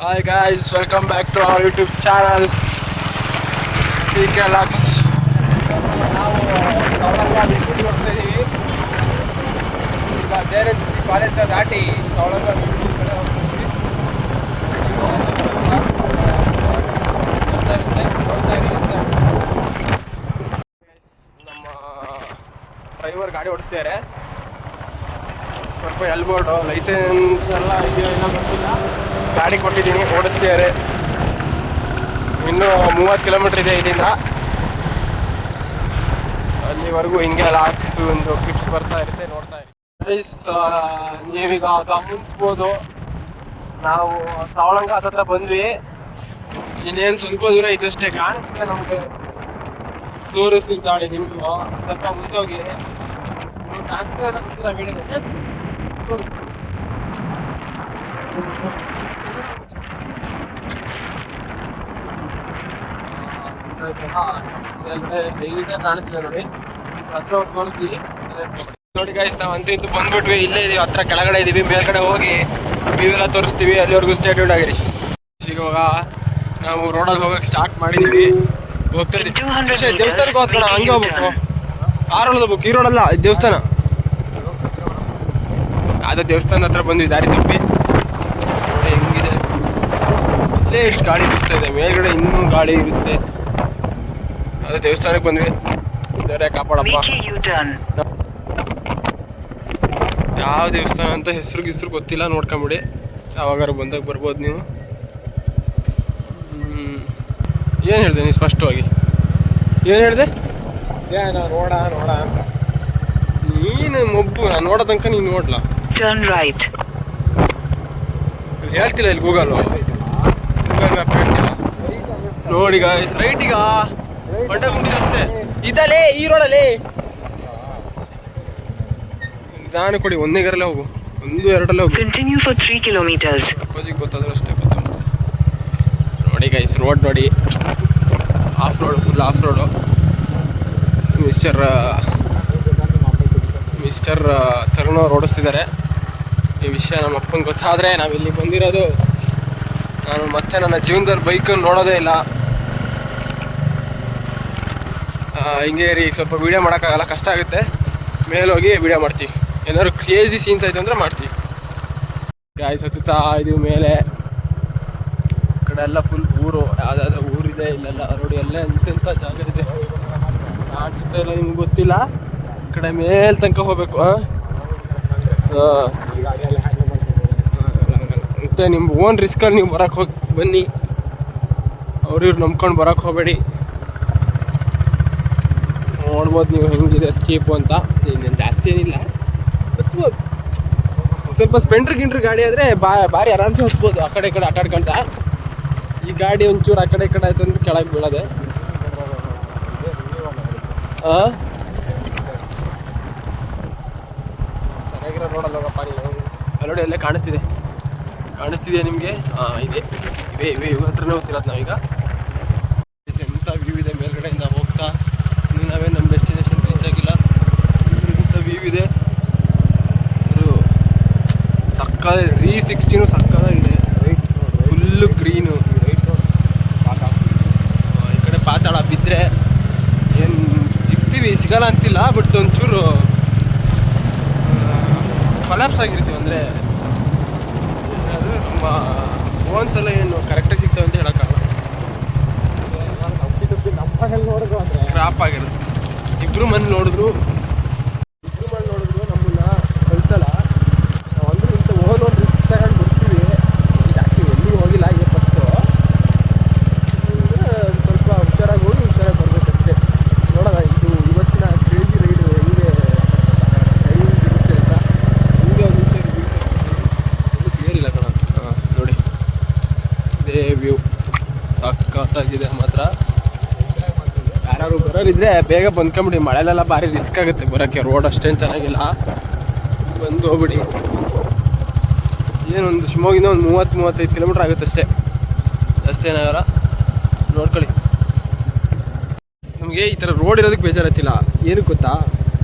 Hi guys, welcome back to our YouTube channel CK Lux. ನಾವು ಸವಳಂಗ ಬಿಟ್ಬಿಟ್ಟು ಹೋಗ್ತಾ ಇದ್ದೀವಿ. ಈಗ JNCC ಕಾಲೇಜ್ ದಾಟಿ ಸವಳಂಗ ಬಿಟ್ಬಿಟ್ಟು ಕಡೆ ಹೋಗ್ತಿದ್ವಿ. ನಮ್ಮ ಡ್ರೈವರ್ ಗಾಡಿ ಓಡಿಸ್ತಿದ್ದಾರೆ. ಸ್ವಲ್ಪ ಎಲ್ಬೋರ್ಡು ಲೈಸೆನ್ಸ್ ಎಲ್ಲ ಇದೆಯೋ ಇಲ್ಲ ಗೊತ್ತಿಲ್ಲ. ಗಾಡಿ ಕೊಟ್ಟಿದ್ದೀನಿ, ಓಡಿಸ್ತಿದ್ದಾರೆ. ಇನ್ನೂ 30 ಕಿಲೋಮೀಟ್ರ್ ಇದೆ ಇಲ್ಲಿಂದ. ಅಲ್ಲಿವರೆಗೂ ಹಿಂಗೆ ಲಾಕ್ಸ್ ಒಂದು ಕ್ಲಿಪ್ಸ್ ಬರ್ತಾ ಇರುತ್ತೆ, ನೋಡ್ತಾ ಇರಿ. ನೀವೀಗ ಗಮನಿಸ್ಬೋದು, ನಾವು ಸವಳಂಗ ಹತ್ರ ಬಂದ್ವಿ. ಇನ್ನೇನು ಸ್ವಲ್ಪ ದೂರ ಇದಷ್ಟೇ ಕಾಣಿಸ್ತಿದೆ ನಮಗೆ. ತೋರಿಸ್ಲಿಕ್ಕೆ ಗಾಡಿ ನಿಮ್ಗೂ ಸ್ವಲ್ಪ ಮುಂದೋಗಿ ಕಾಣಿಸ್ತಿದೆ ನೋಡಿ. ಹತ್ರ ಹೋಗಿ ನೋಡ್ತೀವಿ. ನೋಡಿ ಗೈಸ್, ನಾವು ಅಂತೂ ಬಂದ್ಬಿಟ್ವಿ. ಇಲ್ಲೇ ಇದೀವಿ, ಹತ್ರ ಕೆಳಗಡೆ ಇದೀವಿ. ಮೇಲ್ಗಡೆ ಹೋಗಿ ವ್ಯೂ ಎಲ್ಲ ತೋರಿಸ್ತೀವಿ. ಅಲ್ಲಿವರೆಗೂ ಸ್ಟೇ ಟ್ಯೂನ್ಡ್ ಆಗಿರಿ. ಇವಾಗ ನಾವು ರೋಡಲ್ಲಿ ಹೋಗಕ್ಕೆ ಸ್ಟಾರ್ಟ್ ಮಾಡಿದೀವಿ. ಹೋಗ್ತಾ ಇದ್ದೀವಿ. ದೇವಸ್ಥಾನಕ್ಕೆ ಹೋಗ್ತಾನ, ಹಂಗೆ ಹೋಗ್ಬೇಕು. ಆ ರೋಡ್ ಹೋಗ್ಬೇಕು, ಈ ರೋಡಲ್ಲ, ದೇವಸ್ಥಾನ. ಅದೇ ದೇವಸ್ಥಾನ ಹತ್ರ ಬಂದ್ವಿ, ದಾರಿ ತಪ್ಪಿ. ನೋಡಿ ಹೆಂಗಿದೆ, ಇಲ್ಲೇ ಎಷ್ಟು ಗಾಳಿ ಬೀಸ್ತಾ ಇದೆ. ಮೇಲ್ಗಡೆ ಇನ್ನೂ ಗಾಳಿ ಇರುತ್ತೆ. ಅದೇ ದೇವಸ್ಥಾನಕ್ಕೆ ಬಂದ್ವಿ. ದೇವರೇ ಕಾಪಾಡಪ್ಪ. ಯಾವ ದೇವಸ್ಥಾನ ಅಂತ ಹೆಸರು ಗೊತ್ತಿಲ್ಲ, ನೋಡ್ಕೊಂಬಿಡಿ. ಯಾವಾಗಾರು ಬಂದಾಗ ಬರ್ಬೋದು ನೀವು. ಏನು ಹೇಳಿದೆ ನೀನು ಸ್ಪಷ್ಟವಾಗಿ? ಏನು ಹೇಳಿದೆ? ನೋಡ ಅಂತ ನೀನು ಮೊಬ್ಬು. ನಾನು ನೋಡೋ ತನಕ ನೀನು ನೋಡ್ಲಾ? ಟರ್ನ್ ರೈಟ್ ಹೇಳ್ತಿಲ್ಲ ಇಲ್ಲಿ ಗೂಗಲ್ ಮ್ಯಾಪ್ ಹೇಳ್ತಿಲ್ಲ. ನೋಡಿ ಗಾಯ್ಸ್, ರೈಟ್. ಈಗ ಬಂಡೆ ಮುಂದಿದೆ ಅಷ್ಟೇ. ಇದಲ್ಲೇ ಈ ರೋಡಲ್ಲಿ ನಿಧಾನ ಕೊಡಿ. ಒಂದೇ ಗರಲ್ಲೇ ಹೋಗು, 1-2 ಹೋಗು. Continue for 3 kilometers. ಅಪ್ಪಾಜಿಗೆ ಗೊತ್ತಾದ್ರೆ ಅಷ್ಟೇ ಗೊತ್ತಾಗುತ್ತೆ. ನೋಡಿ ಗೈಸ್, ರೋಡ್ ನೋಡಿ, of road, full of road. Mister Tarun ಅವ್ರು ಓಡಿಸ್ತಿದ್ದಾರೆ. ಈ ವಿಷಯ ನಮ್ಮ ಅಪ್ಪನಿಗೆ ಗೊತ್ತಾದರೆ ನಾವು ಇಲ್ಲಿ ಬಂದಿರೋದು, ನಾನು ಮತ್ತೆ ನನ್ನ ಜೀವನದಲ್ಲಿ ಬೈಕನ್ನು ನೋಡೋದೇ ಇಲ್ಲ. ಹಿಂಗೆ ರೀ, ಸ್ವಲ್ಪ ವೀಡಿಯೋ ಮಾಡೋಕ್ಕಾಗಲ್ಲ, ಕಷ್ಟ ಆಗುತ್ತೆ. ಮೇಲೋಗಿ ವೀಡಿಯೋ ಮಾಡ್ತೀವಿ. ಏನಾದ್ರು ಕ್ರೇಜಿ ಸೀನ್ಸ್ ಆಯಿತು ಅಂದರೆ ಮಾಡ್ತೀವಿ. ಗಾಯ್ಸ್, ಹತ್ತುತ್ತಾ ಇದೀವಿ ಮೇಲೆ. ಈ ಕಡೆ ಎಲ್ಲ ಫುಲ್ ಊರು, ಯಾವುದಾದ್ರೂ ಊರಿದೆ ಇಲ್ಲೆಲ್ಲ. ನೋಡಿ ಎಲ್ಲ ಎಂತೆಂಥ ಜಾಗ ಇದೆ ಕಾಣಿಸುತ್ತೆ ಇಲ್ಲ, ನಿಮ್ಗೆ ಗೊತ್ತಿಲ್ಲ. ಈ ಕಡೆ ಮೇಲೆ ತನಕ ಹೋಗ್ಬೇಕು. ಮತ್ತೆ ನಿಮ್ಮ ಓನ್ ರಿಸ್ಕಲ್ಲಿ ನೀವು ಬರೋಕ್ಕೆ ಹೋಗಿ ಬನ್ನಿ. ಅವ್ರಿವ್ರು ನಂಬ್ಕೊಂಡು ಬರೋಕ್ಕೆ ಹೋಗಬೇಡಿ. ನೋಡ್ಬೋದು ನೀವು ಹೆಂಗಿದೆ ಸ್ಕೀಪು ಅಂತ. ಇನ್ನೇನು ಜಾಸ್ತಿ ಏನಿಲ್ಲ, ಹತ್ಬೋದು. ಸ್ವಲ್ಪ ಸ್ಪೆಂಡ್ರ್ ಗಾಡಿ ಆದರೆ ಭಾರಿ ಆರಾಮ್ಸೆ ಹತ್ಬೋದು. ಆ ಕಡೆ ಈ ಕಡೆ ಆಟಾಡ್ಕೊಂತ. ಈ ಗಾಡಿ ಒಂಚೂರು ಆ ಕಡೆ ಈ ಕಡೆ ಆಯ್ತು ಅಂದ್ರೆ ಕೆಳಗೆ ಬೀಳೋದೆ. ಚೆನ್ನಾಗಿರೋ ರೋಡಲ್ಲಿ ಹೋಗಪ್ಪ ನೀನು. ಅಲ್ಲೋಡಿ ಎಲ್ಲೇ ಕಾಣಿಸ್ತಿದೆ ನಿಮಗೆ? ಇದೆ ಇವೆ ಹತ್ರನೇ ಹೋಗ್ತಿರೋದು ನಾವೀಗ. ಎಂಥ ವ್ಯೂ ಇದೆ ಮೇಲ್ಗಡೆಯಿಂದ ಹೋಗ್ತಾ. ಇನ್ನು ನಾವೇ ನಮ್ಮ ಡೆಸ್ಟಿನೇಷನ್ ರೀಚ್ ಆಗಿಲ್ಲ. ಇಂಥ ವ್ಯೂ ಇದೆ. ಸಕ್ಕದ 360 ಸಕ್ಕದಾಗಿದೆ. Full green. ಈ ಕಡೆ ಪಾತಾಳ ಬಿದ್ದರೆ ಏನು ಸಿಗಲ್ಲ ಅಂತಿಲ್ಲ, ಬಟ್ ಒಂಚೂರು ಕೊಲ್ಯಾಪ್ಸ್ ಆಗಿರ್ತೀವಿ. ಅಂದರೆ ಅದು ತುಂಬ ಫೋನ್ಸೆಲ್ಲ ಏನು ಕರೆಕ್ಟಾಗಿ ಸಿಗ್ತವೆ ಅಂತ ಹೇಳೋಕ್ಕಾಗಲ್ಲ. ಸ್ಕ್ರಾಪ್ ಆಗಿರುತ್ತೆ. ಇಬ್ಬರು ಮಂದಿ ನೋಡಿದ್ರು ನಮ್ಮನ್ನ ಕಳ್ಸಲ್ಲ. ನಾವು ಅಂದ್ರೆ ಇಂಥ ಓನ್ ರಿಸ್ಕ್ ತಗೊಂಡು ಬರ್ತೀವಿ. ಜಾಸ್ತಿ ಎಲ್ಲಿಗೂ ಹೋಗಿಲ್ಲ, ಈಗ ಫಸ್ಟು. ಸ್ವಲ್ಪ ಹುಷಾರಾಗಿ ಹೋಗಿ ಹುಷಾರಾಗಿ ಬರ್ಬೇಕಷ್ಟೇ. ನೋಡೋಣ ಇವತ್ತಿನ ಕ್ರೇಜಿ ರೈಡು ಹೆಂಗೆ ಟೈಮಿಂಗ್ ಇರುತ್ತೆ ಅಂತ. ಹಿಂಗೆ ಒಂದು ಎಲ್ಲೂ ಕ್ಲಿಯರ್ ಇಲ್ಲ ಕಣ. ನೋಡಿ ಇದೇ ವ್ಯೂ ಸಕ್ಕತ್ತಾಗಿದೆ ಮಾತ್ರ. ಯಾರು ಬರೋರಿದ್ರೆ ಬೇಗ ಬಂದ್ಕೊಂಬಿಡಿ. ಮಳೆಲೆಲ್ಲ ಭಾರಿ ರಿಸ್ಕ್ ಆಗುತ್ತೆ ಬರೋಕ್ಕೆ. ರೋಡ್ ಅಷ್ಟೇನು ಚೆನ್ನಾಗಿಲ್ಲ, ಬಂದು ಹೋಗ್ಬಿಡಿ. ಏನೊಂದು ಶಿವಮೊಗ್ಗಿಂದ ಒಂದು 30-35 ಕಿಲೋಮೀಟ್ರ್ ಆಗುತ್ತೆ ಅಷ್ಟೇ, ಜಾಸ್ತಿ ಏನಾಗಲ್ಲ. ನೋಡ್ಕೊಳ್ಳಿ. ನಮಗೆ ಈ ಥರ ರೋಡ್ ಇರೋದಕ್ಕೆ ಬೇಜಾರಾಗ್ತಿಲ್ಲ. ಏನಕ್ಕೆ ಗೊತ್ತಾ?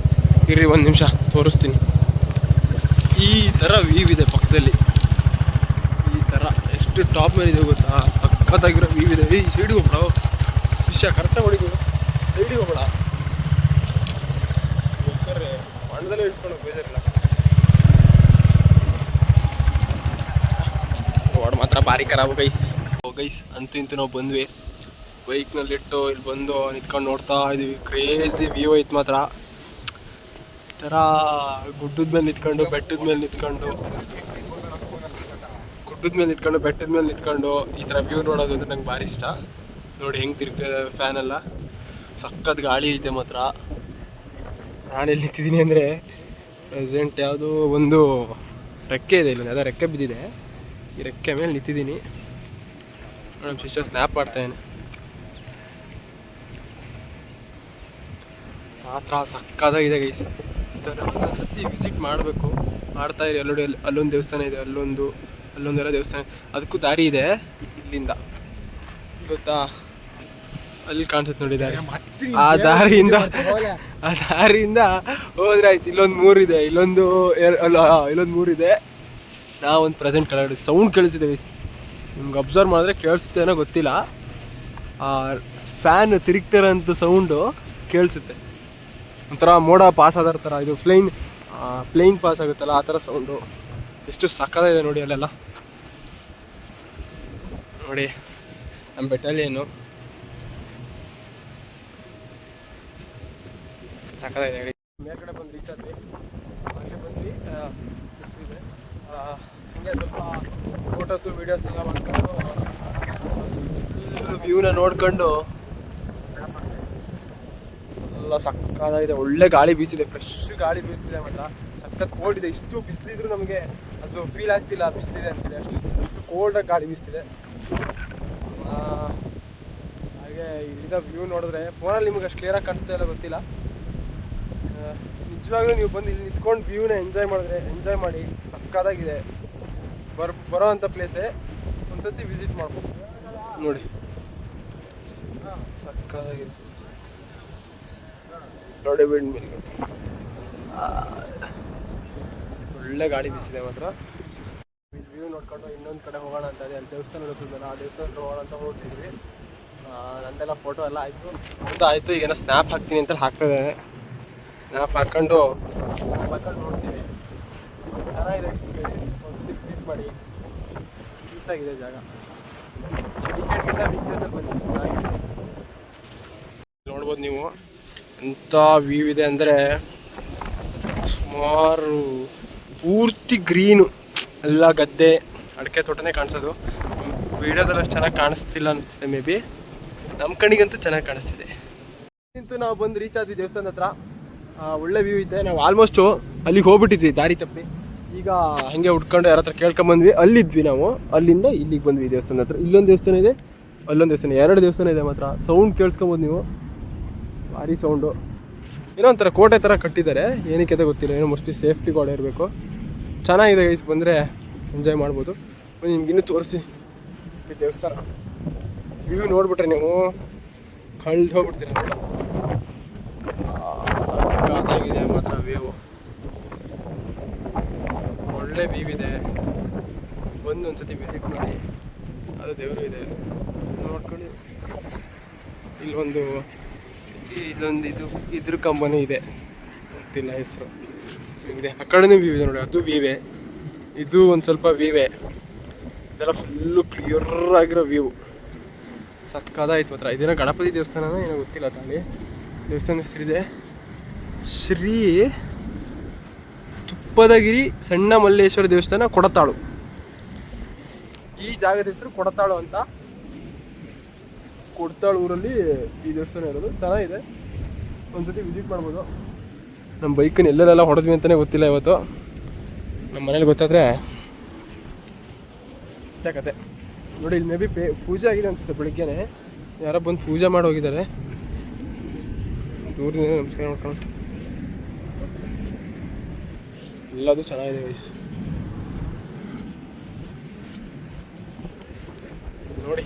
ಇರ್ರಿ ಒಂದು ನಿಮಿಷ ತೋರಿಸ್ತೀನಿ. ಈ ಥರ ವ್ಯೂ ಇದೆ ಪಕ್ಕದಲ್ಲಿ. ಈ ಥರ ಥರ ಎಷ್ಟು ಟಾಪ್ ಮೇಲೆ ಇದೆ ಗೊತ್ತಾ, ಸಖತ್ತಾಗಿರೋ ವ್ಯೂ ಇದೆ. ಈ ಸೈಡಿಗೆ ಹೋಗ್ಬಿಡ, ವಿಷಯ ಕರೆಕ್ಟಾಗಿ ಹೊಡಿದು ಸೈಡಿಗೆ ಹೋಗ್ಬೇಡ, ಬೇಕಾದ್ರೆ ಮಂಡದಲ್ಲೇ ಇಟ್ಕೊಂಡು ಬೇಜಾರಿಲ್ಲ. ರೋಡ್ ಮಾತ್ರ ಭಾರಿ ಖರಾಬು ಗೈಸ್. ಅಂತೂ ಇಂತೂ ನಾವು ಬಂದ್ವಿ ಬೈಕ್ನಲ್ಲಿಟ್ಟು ಇಲ್ಲಿ ಬಂದು ನಿಂತ್ಕೊಂಡು ನೋಡ್ತಾ ಇದೀವಿ. ಕ್ರೇಜಿ ವ್ಯೂ ಐತೆ ಮಾತ್ರ. ಈ ಥರ ಗುಡ್ಡದ ಮೇಲೆ ನಿಂತ್ಕೊಂಡು ಬೆಟ್ಟದ ಮೇಲೆ ನಿಂತ್ಕೊಂಡು ಈ ಥರ ವ್ಯೂ ನೋಡೋದು ಅಂದ್ರೆ ನಂಗೆ ಭಾರಿ ಇಷ್ಟ. ನೋಡಿ ಹೆಂಗೆ ತಿರುಗ್ತಿದೆ ಫ್ಯಾನ್ ಎಲ್ಲ, ಸಖತ್ ಗಾಳಿ ಐತೆ ಮಾತ್ರ. ನಾನೆಲ್ಲಿ ನಿಂತಿದ್ದೀನಿ ಅಂದರೆ ಪ್ರೆಸೆಂಟ್ ಯಾವುದೋ ಒಂದು ರೆಕ್ಕೆ ಇದೆ, ಇಲ್ಲ ಯಾವುದೋ ರೆಕ್ಕೆ ಬಿದ್ದಿದೆ, ಈ ರೆಕ್ಕೆ ಮೇಲೆ ನಿಂತಿದ್ದೀನಿ. ನಮ್ಮ ಶಿಷ್ಯ ಸ್ನ್ಯಾಪ್ ಮಾಡ್ತಾಯಿದ್ದೇನೆ ಮಾತ್ರ. ಸಕ್ಕತ್ತಾಗಿದೆ ಗೈಸ್. ಈ ಥರ ಒಂದ್ಸತಿ ವಿಸಿಟ್ ಮಾಡಬೇಕು, ಮಾಡ್ತಾಯಿರಿ. ಅಲ್ಲೊಂದು ದೇವಸ್ಥಾನ ಇದೆ, ಅಲ್ಲೊಂದೆಲ್ಲ ದೇವಸ್ಥಾನ, ಅದಕ್ಕೂ ದಾರಿ ಇದೆ ಇಲ್ಲಿಂದ ಗೊತ್ತಾ, ಅಲ್ಲಿ ಕಾಣಿಸುತ್ತೆ ನೋಡಿ ದಾರಿ. ಆ ದಾರಿಯಿಂದ ಹೋದ್ರೆ ಆಯ್ತು. ಇಲ್ಲೊಂದು ಮೂರಿದೆ, ಇಲ್ಲೊಂದು ಮೂರಿದೆ. ನಾವೊಂದು ಪ್ರೆಸೆಂಟ್ ಕಡೆ ಸೌಂಡ್ ಕೇಳಿಸಿದೆ ಗೈಸ್. ನಿಮ್ಗೆ ಅಬ್ಸರ್ವ್ ಮಾಡಿದ್ರೆ ಕೇಳಿಸುತ್ತೆ ಏನೋ ಗೊತ್ತಿಲ್ಲ, ಫ್ಯಾನ್ ತಿರುಗ್ತಿರೋಂಥ ಸೌಂಡು ಕೇಳಿಸುತ್ತೆ. ಒಂಥರ ಮೋಡ ಪಾಸ್ ಆದ ಥರ, ಇದು ಪ್ಲೇನ್ ಪಾಸ್ ಆಗುತ್ತಲ್ಲ ಆ ಥರ ಸೌಂಡು. ಎಷ್ಟು ಸಕ್ಕತ್ತಾಗಿದೆ ನೋಡಿ ಅಲ್ಲೆಲ್ಲ. ನೋಡಿ ನಮ್ಮ ಬೆಟಾಲಿಯನ್ನು ಸಕ್ಕತ್ತಾಗಿದೆ. ಮೇಲ್ಗಡೆ ಬಂದು ರೀಚ್ ಆದ್ವಿ, ಹಾಗೆ ಬಂದ್ವಿ. ಹಿಂಗೆ ಸ್ವಲ್ಪ ಫೋಟೋಸು ವೀಡಿಯೋಸ್ ಎಲ್ಲ ಮಾಡ್ಕೊಂಡು ವ್ಯೂನ ನೋಡ್ಕೊಂಡು ಎಲ್ಲ ಸಕ್ಕತ್ತಾಗಿದೆ. ಒಳ್ಳೆ ಗಾಳಿ ಬೀಸಿದೆ, ಫ್ರೆಶ್ ಗಾಳಿ ಬೀಸ್ತಿದೆ ಮಾತ್ರ. ಸಖತ್ ಕೋಲ್ಡ್ ಇದೆ. ಇಷ್ಟು ಬಿಸಿಲಿದ್ರು ನಮಗೆ ಅದು ಫೀಲ್ ಆಗ್ತಿಲ್ಲ ಬಿಸಿಲಿದೆ ಅಂತೇಳಿ, ಅಷ್ಟು ಕೋಲ್ಡಾಗಿ ಗಾಳಿ ಬೀಸ್ತಿದೆ. ಹಾಗೆ ಇಲ್ಲಿಂದ ವ್ಯೂ ನೋಡಿದ್ರೆ ಫೋನಲ್ಲಿ ನಿಮ್ಗೆ ಅಷ್ಟು ಕ್ಲಿಯರಾಗಿ ಕಾಣಿಸ್ತಾ ಇಲ್ಲ ಗೊತ್ತಿಲ್ಲ. ನಿಜವಾಗ್ಲೂ ನೀವು ಬಂದು ಇಲ್ಲಿ ನಿಂತ್ಕೊಂಡು ವ್ಯೂನ ಎಂಜಾಯ್ ಮಾಡಿ. ಸಕ್ಕತ್ತಾಗಿದೆ, ಬರೋ ಅಂಥ ಪ್ಲೇಸೇ. ಒಂದ್ಸತಿ ವಿಸಿಟ್ ಮಾಡ್ಬೋದು ನೋಡಿ, ಸಕ್ಕತ್ತಾಗಿದೆ ನೋಡಿ. ಬಿಡ್ ಮೇಲೆ ಒಳ್ಳೆ ಗಾಳಿ ಬೀಸಿದೆ ಮಾತ್ರ. ವ್ಯೂ ನೋಡ್ಕೊಂಡು ಇನ್ನೊಂದು ಕಡೆ ಹೋಗೋಣ ಅಂತ ಇದೆ, ಅಲ್ಲಿ ದೇವಸ್ಥಾನ ಇರುತ್ತಲ್ಲ, ಆ ದೇವಸ್ಥಾನಕ್ಕೆ ಹೋಗೋಣ ಅಂತ ಹೋಗ್ತಿದ್ವಿ. ನಂದೆಲ್ಲ ಫೋಟೋ ಎಲ್ಲ ಆಯಿತು. ಈಗೇನೋ ಸ್ನ್ಯಾಪ್ ಹಾಕ್ತೀನಿ ಅಂತ ಹಾಕ್ತಾಯಿದ್ದೇನೆ. ಸ್ನ್ಯಾಪ್ ಹಾಕ್ಕೊಂಡು ನೋಡ್ತೀವಿ. ಚೆನ್ನಾಗಿದೆ, ಒಂದ್ಸತಿ ವಿಸಿಟ್ ಮಾಡಿ. ಪೀಸಾಗಿದೆ ಜಾಗ. ವೀಕೆಂಡ್ಗಿಂತ ವೀಕ್ನೆಸ್ಸಲ್ಲಿ ಬನ್ನಿ, ಚೆನ್ನಾಗಿದೆ. ನೋಡ್ಬೋದು ನೀವು ಎಂಥ ವ್ಯೂ ಇದೆ ಅಂದರೆ, ಸುಮಾರು ಪೂರ್ತಿ ಗ್ರೀನು, ಎಲ್ಲ ಗದ್ದೆ ಅಡಿಕೆ ತೋಟನೇ ಕಾಣಿಸೋದು. ವೀಡಿಯೋದಲ್ಲಿ ಅಷ್ಟು ಚೆನ್ನಾಗಿ ಕಾಣಿಸ್ತಿಲ್ಲ ಅನಿಸ್ತಿದೆ, ಮೇ ಬಿ ನಮ್ಮ ಕಣ್ಣಿಗಂತೂ ಚೆನ್ನಾಗಿ ಕಾಣಿಸ್ತಿದೆ. ಇಂತೂ ನಾವು ಬಂದು ರೀಚ್ ಆದ್ವಿ ದೇವಸ್ಥಾನದ ಹತ್ರ. ಒಳ್ಳೆ ವ್ಯೂ ಇದೆ. ನಾವು ಆಲ್ಮೋಸ್ಟು ಅಲ್ಲಿಗೆ ಹೋಗ್ಬಿಟ್ಟಿದ್ವಿ ದಾರಿ ತಪ್ಪಿ. ಈಗ ಹಾಗೆ ಹುಡ್ಕೊಂಡು ಯಾರ ಹತ್ರ ಕೇಳ್ಕೊಂಬಂದ್ವಿ. ಅಲ್ಲಿದ್ವಿ ನಾವು, ಅಲ್ಲಿಂದ ಇಲ್ಲಿಗೆ ಬಂದ್ವಿ ದೇವಸ್ಥಾನದ ಹತ್ರ. ಇಲ್ಲೊಂದು ದೇವಸ್ಥಾನ ಇದೆ, ಅಲ್ಲೊಂದು ದೇವಸ್ಥಾನ, 2 ದೇವಸ್ಥಾನ ಇದೆ ಮಾತ್ರ. ಸೌಂಡ್ ಕೇಳಿಸ್ಕೊಬೋದು ನೀವು, ಭಾರಿ ಸೌಂಡು. ಏನೋ ಒಂಥರ ಕೋಟೆ ಥರ ಕಟ್ಟಿದ್ದಾರೆ, ಏನಕ್ಕೆ ಅಂತ ಗೊತ್ತಿಲ್ಲ. ಏನೋ ಮೋಸ್ಟ್ಲಿ ಸೇಫ್ಟಿ ಗಾರ್ಡ್ ಇರಬೇಕು. ಚೆನ್ನಾಗಿದೆ ಗೈಸ್, ಬಂದರೆ ಎಂಜಾಯ್ ಮಾಡ್ಬೋದು. ನಿಮ್ಗಿನ್ನೂ ತೋರಿಸಿ ಈ ದೇವಸ್ಥಾನ ವ್ಯೂ ನೋಡ್ಬಿಟ್ರೆ ನೀವು ಕಳ್ದು ಹೋಗ್ಬಿಡ್ತೀರ. ಸಾಕಾಗಿದೆ ಮಾತ್ರ ವ್ಯೂ, ಒಳ್ಳೆ ವ್ಯೂ ಇದೆ. ಒಂದ್ಸತಿ ವಿಸಿಟ್ ಮಾಡಿ. ಅದು ದೇವರು ಇದೆ ನೋಡ್ಕೊಳ್ಳಿ. ಇಲ್ಲೊಂದು ಇದ್ರ ಕಂಪನಿ ಇದೆ, ಗೊತ್ತಿಲ್ಲ ಹೆಸರು ಇದೆ. ಆ ಕಡೆನೂ ವ್ಯೂ ಇದೆ ನೋಡಿ, ಅದು ವ್ಯೂವೇ. ಇದು ಒಂದು ಸ್ವಲ್ಪ ವ್ಯೂವೇ. ಇದೆಲ್ಲ ಫುಲ್ಲು ಕ್ಲಿಯರ್ ಆಗಿರೋ ವ್ಯೂ, ಸಕ್ಕದಾಯ್ತು ಮಾತ್ರ. ಇದೇನೋ ಗಣಪತಿ ದೇವಸ್ಥಾನನೋ ಏನೋ ಗೊತ್ತಿಲ್ಲ. ತಾಳಿ ದೇವಸ್ಥಾನ ಹೆಸರಿದೆ ಶ್ರೀ ತುಪ್ಪದಗಿರಿ ಸಣ್ಣ ಮಲ್ಲೇಶ್ವರ ದೇವಸ್ಥಾನ, ಕೊಡತಾಳು. ಈ ಜಾಗದ ಹೆಸರು ಕೊಡತಾಳು ಅಂತ. ಕೊಡತಾಳು ಊರಲ್ಲಿ ಈ ದೇವಸ್ಥಾನ ಇರೋದು. ಚೆನ್ನಾಗಿದೆ, ಒಂದ್ಸತಿ ವಿಸಿಟ್ ಮಾಡ್ಬೋದು. ನಮ್ಮ ಬೈಕನ್ನು ಎಲ್ಲೆಲ್ಲ ಹೊಡೆದ್ವಿ ಅಂತಲೇ ಗೊತ್ತಿಲ್ಲ ಇವತ್ತು. ನಮ್ಮ ಮನೇಲಿ ಗೊತ್ತಾದರೆ ಇಷ್ಟ ಕತೆ ನೋಡಿ. ಇಲ್ಲಿ ಮೇ ಬಿ ಪೂಜೆ ಆಗಿದೆ ಅನಿಸುತ್ತೆ, ಬೆಳಿಗ್ಗೆನೆ ಯಾರೋ ಬಂದು ಪೂಜೆ ಮಾಡಿ ಹೋಗಿದ್ದಾರೆ. ದೂರದಿಂದ ನಮಸ್ಕಾರ ಮಾಡ್ಕೊಂಡು ಎಲ್ಲದು ಚೆನ್ನಾಗಿದೆ ವಯಸ್ ನೋಡಿ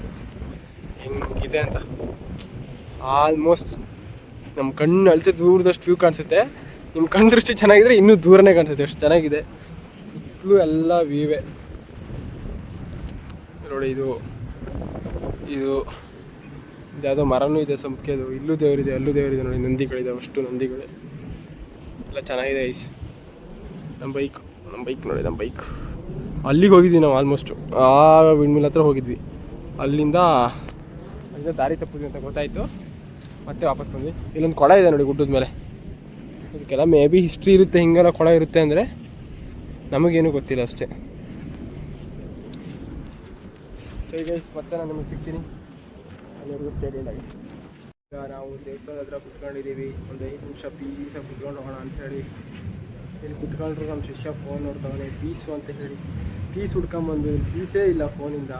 ಹೆಂಗಿದೆ ಅಂತ. ಆಲ್ಮೋಸ್ಟ್ ನಮ್ಮ ಕಣ್ಣು ಅಳತೆ ದೂರದಷ್ಟು ವ್ಯೂ ಕಾಣಿಸುತ್ತೆ. ನಿಮ್ಮ ಕಣ್ಣು ದೃಷ್ಟಿ ಚೆನ್ನಾಗಿದ್ರೆ ಇನ್ನೂ ದೂರನೇ ಕಾಣಿಸುತ್ತೆ, ಅಷ್ಟು ಚೆನ್ನಾಗಿದೆ. ಸುತ್ತಲೂ ಎಲ್ಲ ವ್ಯೂವೇ. ನೋಡಿ ಇದು ಯಾವುದೋ ಮರನೂ ಇದೆ ಸಂಪಿಗೆದು. ಇಲ್ಲೂ ದೇವರಿದೆ, ಅಲ್ಲೂ ದೇವರಿದೆ ನೋಡಿ. ನಂದಿಗಳಿದೆ, ಅಷ್ಟು ನಂದಿಗಳು ಎಲ್ಲ ಚೆನ್ನಾಗಿದೆ ಐಸ್. ನಮ್ಮ ಬೈಕ್ ನೋಡಿ, ನಮ್ಮ ಬೈಕ್ ಅಲ್ಲಿಗೆ ಹೋಗಿದ್ವಿ ನಾವು. ಆಲ್ಮೋಸ್ಟು ಆ ವಿಂಡ್ಮಿಲ್ ಹತ್ರ ಹೋಗಿದ್ವಿ. ಅಲ್ಲಿಂದ ದಾರಿ ತಪ್ಪಿದ್ವಿ ಅಂತ ಗೊತ್ತಾಯಿತು, ಮತ್ತೆ ವಾಪಸ್ ಬಂದ್ವಿ. ಇಲ್ಲೊಂದು ಕೊಳ ಇದೆ ನೋಡಿ ಗುಡ್ಡದ ಮೇಲೆ. ಇದಕ್ಕೆಲ್ಲ ಮೇ ಬಿ ಹಿಸ್ಟ್ರಿ ಇರುತ್ತೆ, ಹಿಂಗೆಲ್ಲ ಕೊಳ ಇರುತ್ತೆ ಅಂದರೆ ನಮಗೇನು ಗೊತ್ತಿಲ್ಲ ಅಷ್ಟೇ. ಸರಿ ಗೈಸ್, ಮತ್ತೆ ನಾನು ನಿಮಗೆ ಸಿಗ್ತೀನಿ ಅಲ್ಲಿವರೆಗೂ ಸ್ಟೇಡಿಯಂ ಆಗಿ. ಈಗ ನಾವು ದೇವಸ್ಥಾನದ ಹತ್ರ ಕುತ್ಕೊಂಡಿದ್ದೀವಿ. ಒಂದು 5 ನಿಮಿಷ ಪೀಸಾಗಿ ಕುತ್ಕೊಂಡು ಹೋಗೋಣ ಅಂಥೇಳಿ ಇಲ್ಲಿ ಕುತ್ಕೊಂಡ್ರು. ನಮ್ಮ ಶಿಷ್ಯ ಫೋನ್ ನೋಡ್ತಾವನೆ, ಪೀಸು ಅಂತ ಹೇಳಿ ಪೀಸ್ ಹುಡ್ಕೊಂಬಂದು. ಪೀಸೇ ಇಲ್ಲ ಫೋನಿಂದ.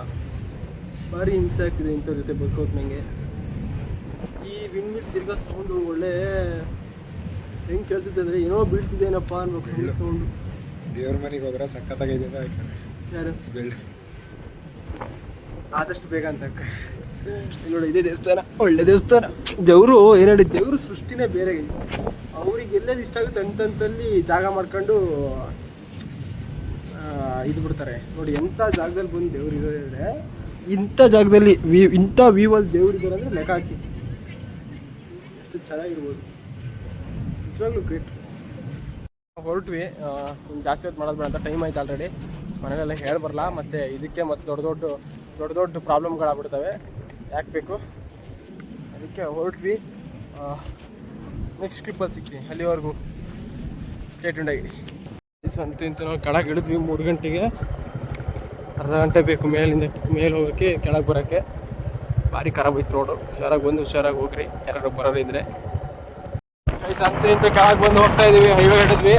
ಭಾರಿ ಹಿಂಸೆ ಆಗ್ತಿದೆ ಇಂಥವ್ರ ಜೊತೆ ಬದುಕೋದು ನನಗೆ. ಈ ವಿಂಡ್ಮಿಲ್ ತಿರ್ಗೋ ಸೌಂಡು ಒಳ್ಳೆ ಹೆಂಗೆ ಕೇಳಿಸುತ್ತೆ ಅಂದರೆ ಏನೋ ಬೀಳ್ತಿದ್ದೇನಪ್ಪ ಅನ್ಬೇಕು ಸೌಂಡು. ದೇವ್ರ ಮನೆಗೆ ಹೋದ್ರೆ ಸಖತ್ತಾಗಿದೆ. ಯಾರು ಆದಷ್ಟು ಬೇಗ ಅಂತ ನೋಡಿ. ಇದೇ ದೇವಸ್ಥಾನ, ಒಳ್ಳೆ ದೇವಸ್ಥಾನ. ದೇವರು ಏನು ಹೇಳಿ, ದೇವರು ಸೃಷ್ಟಿನೇ ಬೇರೆ. ಅವ್ರಿಗೆ ಎಲ್ಲೇದು ಇಷ್ಟ ಆಗುತ್ತೆ ಅಂತಂತಲ್ಲಿ ಜಾಗ ಮಾಡ್ಕೊಂಡು ಇದು ಬಿಡ್ತಾರೆ ನೋಡಿ. ಎಂಥ ಜಾಗದಲ್ಲಿ ಬಂದು ದೇವ್ರು ಇರೋದ್ರೆ, ಇಂಥ ಜಾಗದಲ್ಲಿ ಇಂಥ ವ್ಯೂವಲ್ಲಿ ದೇವ್ರು ಇದ್ದಾರೆ ಅಂದರೆ ಲೆಕ್ಕ ಹಾಕಿ ಎಷ್ಟು ಚೆನ್ನಾಗಿರ್ಬೋದು. ನಿಜವಾಗ್ಲೂ ಗ್ರೇಟ್. ಹೊರಟ್ವಿ. ಜಾಸ್ತಿ ಹೊತ್ತು ಮಾಡೋದು ಬೇಡ ಅಂತ, ಟೈಮ್ ಆಯ್ತು ಆಲ್ರೆಡಿ. ಮನೆಯಲ್ಲೆಲ್ಲ ಹೇಳಿ ಬರಲ್ಲ, ಮತ್ತು ಇದಕ್ಕೆ ಮತ್ತು ದೊಡ್ಡ ದೊಡ್ಡ ಪ್ರಾಬ್ಲಮ್ಗಳಾಗ್ಬಿಡ್ತವೆ. ಯಾಕೆ ಬೇಕು, ಅದಕ್ಕೆ ಹೊರಟ್ವಿ. ನೆಕ್ಸ್ಟ್ ಕ್ಲಿಪ್ಪಲ್ಲಿ ಸಿಗ್ತೀನಿ. ಅಲ್ಲಿವರೆಗೂ ಸ್ಟೇ ಟ್ಯೂನ್ಡ್ ಆಗಿ. ಅಂತೂ ನಾವು ಕೆಳಗೆ ಇಳಿದ್ವಿ 3 ಗಂಟೆಗೆ. ಅರ್ಧ ಗಂಟೆ ಬೇಕು ಮೇಲೆ ಹೋಗೋಕ್ಕೆ, ಕೆಳಗೆ ಬರೋಕ್ಕೆ. ಭಾರಿ ಖರಾಬ್ ಐತೆ ರೋಡು. ಹುಷಾರಾಗಿ ಬಂದು ಹುಷಾರಾಗಿ ಹೋಗ್ರಿ ಯಾರು ಬರೋರಿದ್ರೆ. ಅಂತೂ ಕೆಳಗೆ ಬಂದು ಹೋಗ್ತಾ ಇದ್ದೀವಿ. ಹೈವೇ ಹಿಡಿದ್ವಿ.